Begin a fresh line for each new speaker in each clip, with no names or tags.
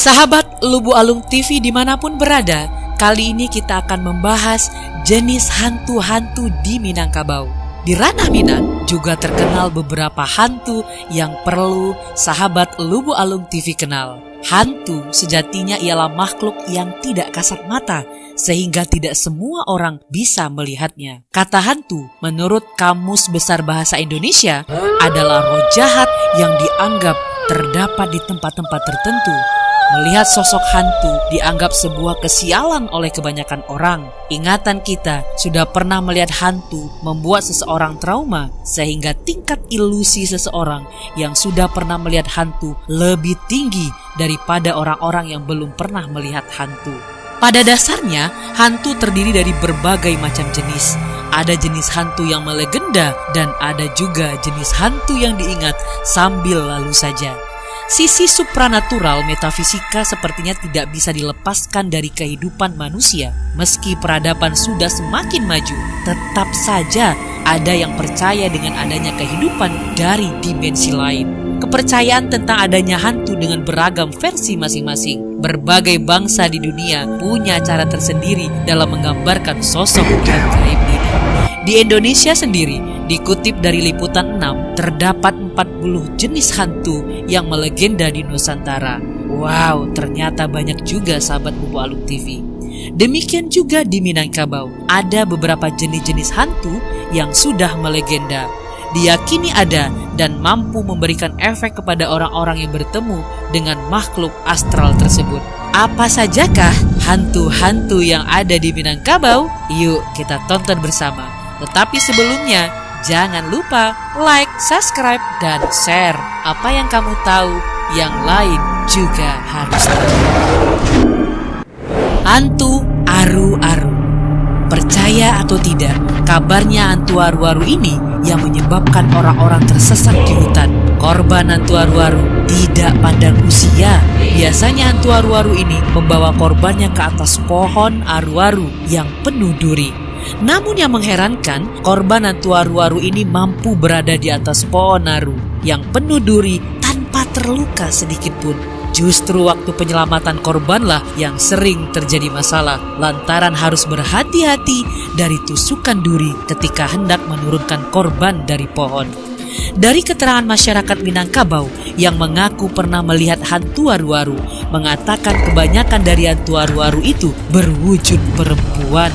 Sahabat Lubu Alung TV dimanapun berada, kali ini kita akan membahas jenis hantu-hantu di Minangkabau. Di ranah Minang juga terkenal beberapa hantu yang perlu sahabat Lubu Alung TV kenal. Hantu sejatinya ialah makhluk yang tidak kasat mata, sehingga tidak semua orang bisa melihatnya. Kata hantu menurut Kamus Besar Bahasa Indonesia adalah roh jahat yang dianggap terdapat di tempat-tempat tertentu. Melihat sosok hantu dianggap sebuah kesialan oleh kebanyakan orang. Ingatan kita sudah pernah melihat hantu membuat seseorang trauma, sehingga tingkat ilusi seseorang yang sudah pernah melihat hantu lebih tinggi daripada orang-orang yang belum pernah melihat hantu. Pada dasarnya, hantu terdiri dari berbagai macam jenis. Ada jenis hantu yang melegenda dan ada juga jenis hantu yang diingat sambil lalu saja. Sisi supranatural metafisika sepertinya tidak bisa dilepaskan dari kehidupan manusia. Meski peradaban sudah semakin maju, tetap saja ada yang percaya dengan adanya kehidupan dari dimensi lain. Kepercayaan tentang adanya hantu dengan beragam versi masing-masing. Berbagai bangsa di dunia punya cara tersendiri dalam menggambarkan sosok yang gaib ini. Di Indonesia sendiri, dikutip dari Liputan 6, terdapat 40 jenis hantu yang melegenda di Nusantara. Wow, ternyata banyak juga sahabat Lubu Alung TV. Demikian juga di Minangkabau, ada beberapa jenis-jenis hantu yang sudah melegenda. Diyakini ada dan mampu memberikan efek kepada orang-orang yang bertemu dengan makhluk astral tersebut. Apa sajakah hantu-hantu yang ada di Minangkabau? Yuk kita tonton bersama. Tetapi sebelumnya, jangan lupa like, subscribe, dan share. Apa yang kamu tahu, yang lain juga harus tahu. Hantu Aru-Aru. Percaya atau tidak, kabarnya hantu Aru-Aru ini yang menyebabkan orang-orang tersesat di hutan. Korban hantu Aru-Aru tidak pandang usia. Biasanya hantu Aru-Aru ini membawa korbannya ke atas pohon Aru-Aru yang penuh duri. Namun yang mengherankan, korban hantu Aru-Aru ini mampu berada di atas pohon aru yang penuh duri tanpa terluka sedikit pun. Justru waktu penyelamatan korbanlah yang sering terjadi masalah, lantaran harus berhati-hati dari tusukan duri ketika hendak menurunkan korban dari pohon. Dari keterangan masyarakat Minangkabau yang mengaku pernah melihat hantu Aru-Aru, mengatakan kebanyakan dari hantu Aru-Aru itu berwujud perempuan.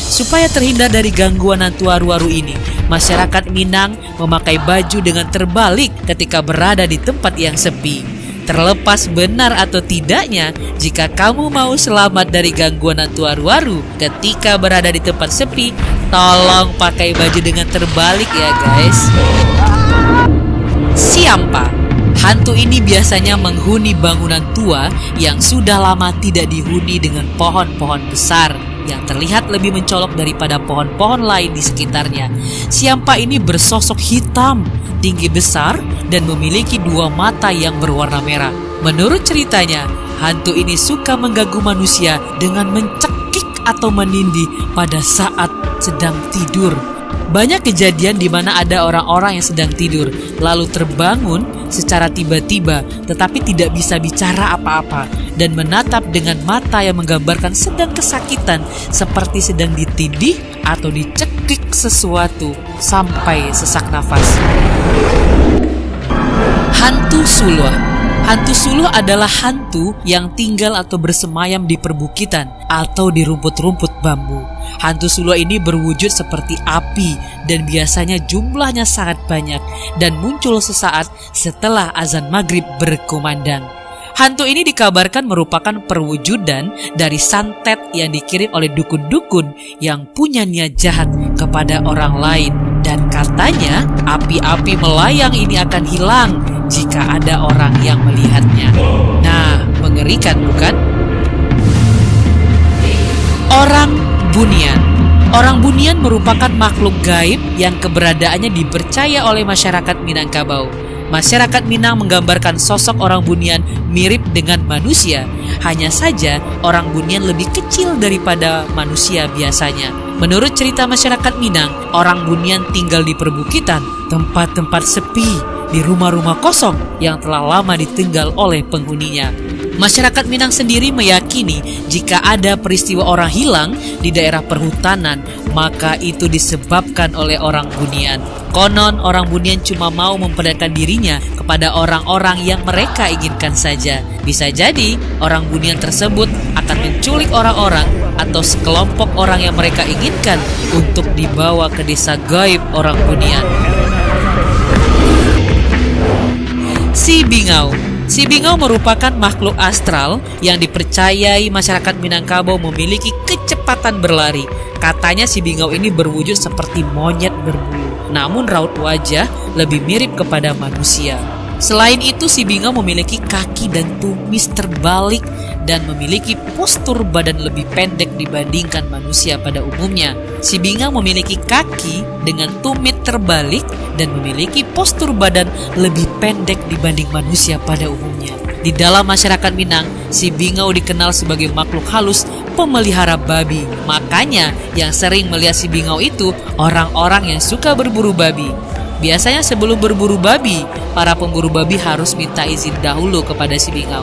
Supaya terhindar dari gangguan hantu Aru-Aru ini, masyarakat Minang memakai baju dengan terbalik ketika berada di tempat yang sepi. Terlepas benar atau tidaknya, jika kamu mau selamat dari gangguan hantu Aru-Aru ketika berada di tempat sepi, tolong pakai baju dengan terbalik ya guys. Siampa. Hantu ini biasanya menghuni bangunan tua yang sudah lama tidak dihuni dengan pohon-pohon besar yang terlihat lebih mencolok daripada pohon-pohon lain di sekitarnya. Siampa ini bersosok hitam, tinggi besar, dan memiliki dua mata yang berwarna merah. Menurut ceritanya, hantu ini suka mengganggu manusia dengan mencekik atau menindih pada saat sedang tidur. Banyak kejadian di mana ada orang-orang yang sedang tidur, lalu terbangun secara tiba-tiba tetapi tidak bisa bicara apa-apa dan menatap dengan mata yang menggambarkan sedang kesakitan, seperti sedang ditindih atau dicekik sesuatu sampai sesak nafas. Hantu Suluh. Hantu suluh adalah hantu yang tinggal atau bersemayam di perbukitan atau di rumput-rumput bambu. Hantu suluh ini berwujud seperti api dan biasanya jumlahnya sangat banyak dan muncul sesaat setelah azan maghrib berkumandang. Hantu ini dikabarkan merupakan perwujudan dari santet yang dikirim oleh dukun-dukun yang punya niat jahat kepada orang lain. Dan katanya api-api melayang ini akan hilang jika ada orang yang melihatnya. Nah, mengerikan bukan? Orang Bunian. Orang Bunian merupakan makhluk gaib yang keberadaannya dipercaya oleh masyarakat Minangkabau. Masyarakat Minang menggambarkan sosok orang Bunian mirip dengan manusia. Hanya saja orang Bunian lebih kecil daripada manusia biasanya. Menurut cerita masyarakat Minang, orang Bunian tinggal di perbukitan, tempat-tempat sepi, di rumah-rumah kosong yang telah lama ditinggal oleh penghuninya. Masyarakat Minang sendiri meyakini jika ada peristiwa orang hilang di daerah perhutanan, maka itu disebabkan oleh orang Bunian. Konon orang Bunian cuma mau memperlihatkan dirinya kepada orang-orang yang mereka inginkan saja. Bisa jadi orang Bunian tersebut akan menculik orang-orang atau sekelompok orang yang mereka inginkan untuk dibawa ke desa gaib orang Bunian. Si Bingau. Si Bingau merupakan makhluk astral yang dipercayai masyarakat Minangkabau memiliki kecepatan berlari. Katanya si Bingau ini berwujud seperti monyet berbulu, namun raut wajah lebih mirip kepada manusia. Selain itu, si Bingau memiliki kaki dan tumis terbalik dan memiliki postur badan lebih pendek dibandingkan manusia pada umumnya. Si Bingau memiliki kaki dengan tumit terbalik dan memiliki postur badan lebih pendek dibanding manusia pada umumnya. Di dalam masyarakat Minang, si Bingau dikenal sebagai makhluk halus pemelihara babi. Makanya yang sering melihat si Bingau itu orang-orang yang suka berburu babi. Biasanya sebelum berburu babi, para pemburu babi harus minta izin dahulu kepada si Bingau.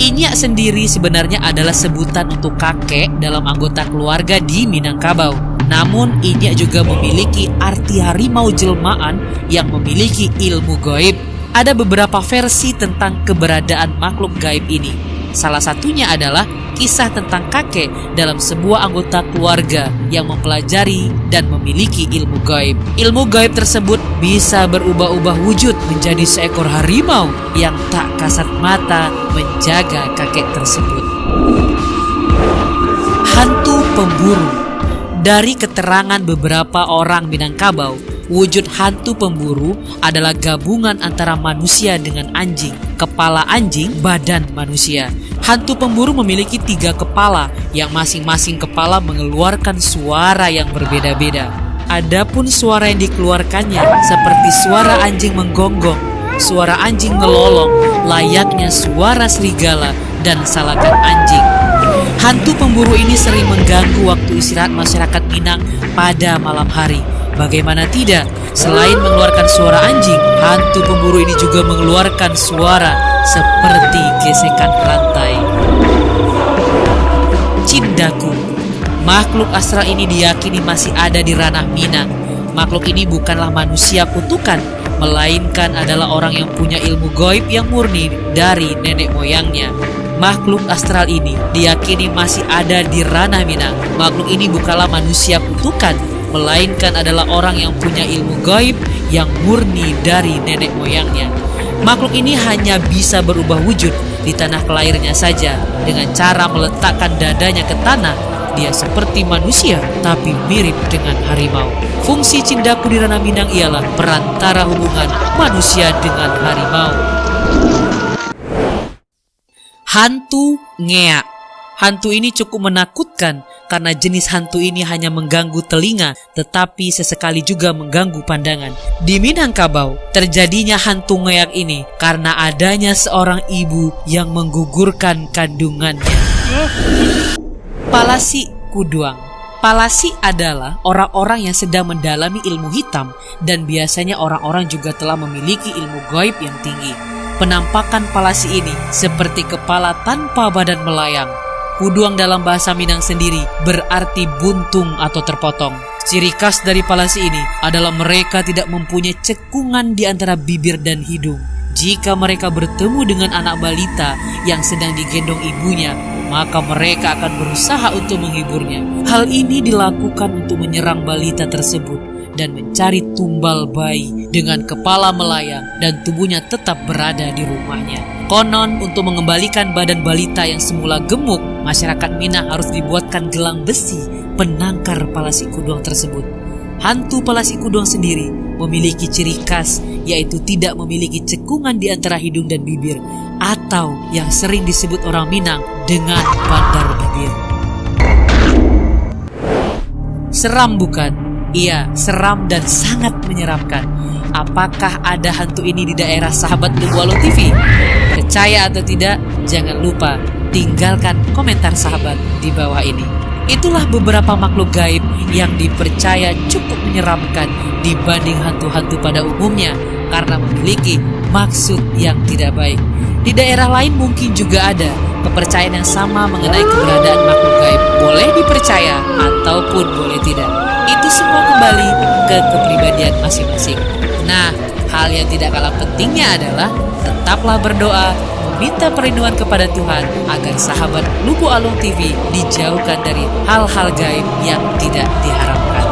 Inyak sendiri sebenarnya adalah sebutan untuk kakek dalam anggota keluarga di Minangkabau. Namun Inyak juga memiliki arti harimau jelmaan yang memiliki ilmu gaib. Ada beberapa versi tentang keberadaan makhluk gaib ini. Salah satunya adalah kisah tentang kakek dalam sebuah anggota keluarga yang mempelajari dan memiliki ilmu gaib. Ilmu gaib tersebut bisa berubah-ubah wujud menjadi seekor harimau yang tak kasat mata menjaga kakek tersebut. Hantu pemburu. Dari keterangan beberapa orang Minangkabau, wujud hantu pemburu adalah gabungan antara manusia dengan anjing. Kepala anjing, badan manusia. Hantu pemburu memiliki 3 kepala yang masing-masing kepala mengeluarkan suara yang berbeda-beda. Adapun suara yang dikeluarkannya seperti suara anjing menggonggong, suara anjing melolong, layaknya suara serigala dan salakan anjing. Hantu pemburu ini sering mengganggu waktu istirahat masyarakat Minang pada malam hari. Bagaimana tidak, selain mengeluarkan suara anjing, hantu pemburu ini juga mengeluarkan suara seperti gesekan rantai. Cindaku. Makhluk astral ini diyakini masih ada di ranah Minang. Makhluk ini bukanlah manusia kutukan, melainkan adalah orang yang punya ilmu gaib yang murni dari nenek moyangnya. Makhluk astral ini diyakini masih ada di ranah Minang. Makhluk ini bukanlah manusia kutukan, melainkan adalah orang yang punya ilmu gaib yang murni dari nenek moyangnya. Makhluk ini hanya bisa berubah wujud di tanah kelahirannya saja. Dengan cara meletakkan dadanya ke tanah, dia seperti manusia tapi mirip dengan harimau. Fungsi Cindaku di ranah Minang ialah perantara hubungan manusia dengan harimau. Hantu ngeak. Hantu ini cukup menakutkan karena jenis hantu ini hanya mengganggu telinga tetapi sesekali juga mengganggu pandangan. Di Minangkabau terjadinya hantu ngeak ini karena adanya seorang ibu yang menggugurkan kandungannya. Palasi Kuduang. Palasi adalah orang-orang yang sedang mendalami ilmu hitam dan biasanya orang-orang juga telah memiliki ilmu gaib yang tinggi. Penampakan palasi ini seperti kepala tanpa badan melayang. Kuduang dalam bahasa Minang sendiri berarti buntung atau terpotong. Ciri khas dari palasi ini adalah mereka tidak mempunyai cekungan di antara bibir dan hidung. Jika mereka bertemu dengan anak balita yang sedang digendong ibunya, maka mereka akan berusaha untuk menghiburnya. Hal ini dilakukan untuk menyerang balita tersebut dan mencari tumbal bayi dengan kepala melayang dan tubuhnya tetap berada di rumahnya. Konon untuk mengembalikan badan balita yang semula gemuk, masyarakat Minang harus dibuatkan gelang besi penangkar palasi Kuduang tersebut. Hantu palasi Kuduang sendiri memiliki ciri khas, yaitu tidak memiliki cekungan di antara hidung dan bibir, atau yang sering disebut orang Minang dengan bandar bibir. Seram bukan? Iya, seram dan sangat menyeramkan. Apakah ada hantu ini di daerah sahabat Luwalo TV? Percaya atau tidak, jangan lupa tinggalkan komentar sahabat di bawah ini. Itulah beberapa makhluk gaib yang dipercaya cukup menyeramkan dibanding hantu-hantu pada umumnya. karena memiliki maksud yang tidak baik. Di daerah lain mungkin juga ada kepercayaan yang sama mengenai keberadaan makhluk gaib. Boleh dipercaya ataupun boleh tidak. Itu semua kembali ke kepribadian masing-masing. Nah, hal yang tidak kalah pentingnya adalah tetaplah berdoa, meminta perlindungan kepada Tuhan agar sahabat Lubu Alung TV dijauhkan dari hal-hal gaib yang tidak diharapkan.